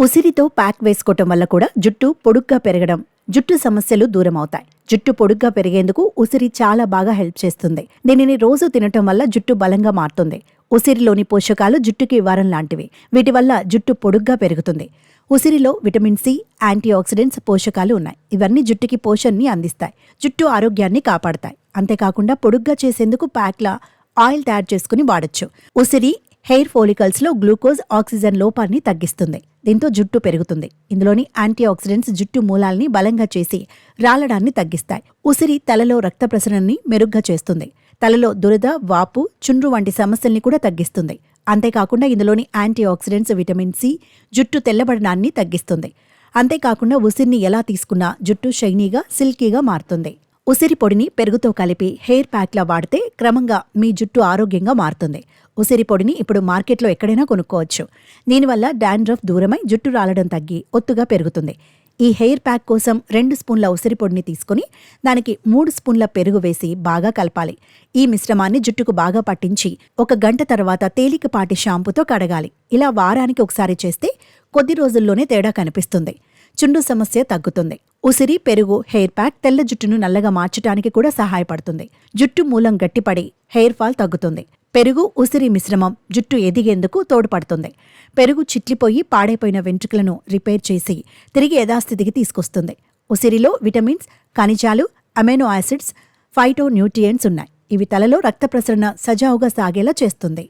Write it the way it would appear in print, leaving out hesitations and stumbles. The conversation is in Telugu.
ఉసిరితో ప్యాక్ వేసుకోవటం వల్ల కూడా జుట్టు పొడుగ్గా పెరగడం, జుట్టు సమస్యలు దూరం అవుతాయి. జుట్టు పొడుగ్గా పెరిగేందుకు ఉసిరి చాలా బాగా హెల్ప్ చేస్తుంది. దీనిని రోజు తినటం వల్ల జుట్టు బలంగా మారుతుంది. ఉసిరిలోని పోషకాలు జుట్టుకి వరం లాంటివి. వీటి వల్ల జుట్టు పొడుగ్గా పెరుగుతుంది. ఉసిరిలో విటమిన్ సి, యాంటీ ఆక్సిడెంట్స్, పోషకాలు ఉన్నాయి. ఇవన్నీ జుట్టుకి పోషణని అందిస్తాయి, జుట్టు ఆరోగ్యాన్ని కాపాడతాయి. అంతేకాకుండా పొడుగ్గా చేసేందుకు ప్యాక్లా ఆయిల్ తయారు చేసుకుని వాడొచ్చు. ఉసిరి హెయిర్ ఫోలికల్స్ లో గ్లూకోజ్, ఆక్సిజన్ లోపాన్ని తగ్గిస్తుంది. దీంతో జుట్టు పెరుగుతుంది. ఇందులోని యాంటీ ఆక్సిడెంట్స్ జుట్టు మూలాల్ని బలంగా చేసి రాలడాన్ని తగ్గిస్తాయి. ఉసిరి తలలో రక్త ప్రసరణని మెరుగ్గా చేస్తుంది. తలలో దురద, వాపు, చుండ్రు వంటి సమస్యల్ని కూడా తగ్గిస్తుంది. అంతేకాకుండా ఇందులోని యాంటీ ఆక్సిడెంట్స్ విటమిన్ సి జుట్టు తెల్లబడడాన్ని తగ్గిస్తుంది. అంతేకాకుండా ఉసిరిని ఎలా తీసుకున్నా జుట్టు షైనీగా, సిల్కీగా మారుతుంది. ఉసిరి పొడిని పెరుగుతో కలిపి హెయిర్ ప్యాక్లా వాడితే క్రమంగా మీ జుట్టు ఆరోగ్యంగా మారుతుంది. ఉసిరి పొడిని ఇప్పుడు మార్కెట్లో ఎక్కడైనా కొనుక్కోవచ్చు. దీనివల్ల డాండ్రఫ్ దూరమై జుట్టు రాలడం తగ్గి ఒత్తుగా పెరుగుతుంది. ఈ హెయిర్ ప్యాక్ కోసం 2 స్పూన్ల ఉసిరి పొడిని తీసుకుని దానికి 3 స్పూన్ల పెరుగు వేసి బాగా కలపాలి. ఈ మిశ్రమాన్ని జుట్టుకు బాగా పట్టించి 1 గంట తర్వాత తేలికపాటి షాంపూతో కడగాలి. ఇలా వారానికి ఒకసారి చేస్తే కొద్ది రోజుల్లోనే తేడా కనిపిస్తుంది. చుండు సమస్య తగ్గుతుంది. ఉసిరి, పెరుగు హెయిర్ ప్యాక్ తెల్ల జుట్టును నల్లగా మార్చడానికి కూడా సహాయపడుతుంది. జుట్టు మూలం గట్టిపడి హెయిర్ ఫాల్ తగ్గుతుంది. పెరుగు, ఉసిరి మిశ్రమం జుట్టు ఎదిగేందుకు తోడ్పడుతుంది. పెరుగు చిట్లిపోయి పాడైపోయిన వెంట్రుకలను రిపేర్ చేసి తిరిగి యథాస్థితికి తీసుకొస్తుంది. ఉసిరిలో విటమిన్స్, ఖనిజాలు, అమైనో యాసిడ్స్, ఫైటో న్యూట్రియంట్స్ ఉన్నాయి. ఇవి తలలో రక్త ప్రసరణ సజావుగా సాగేలా చేస్తుంది.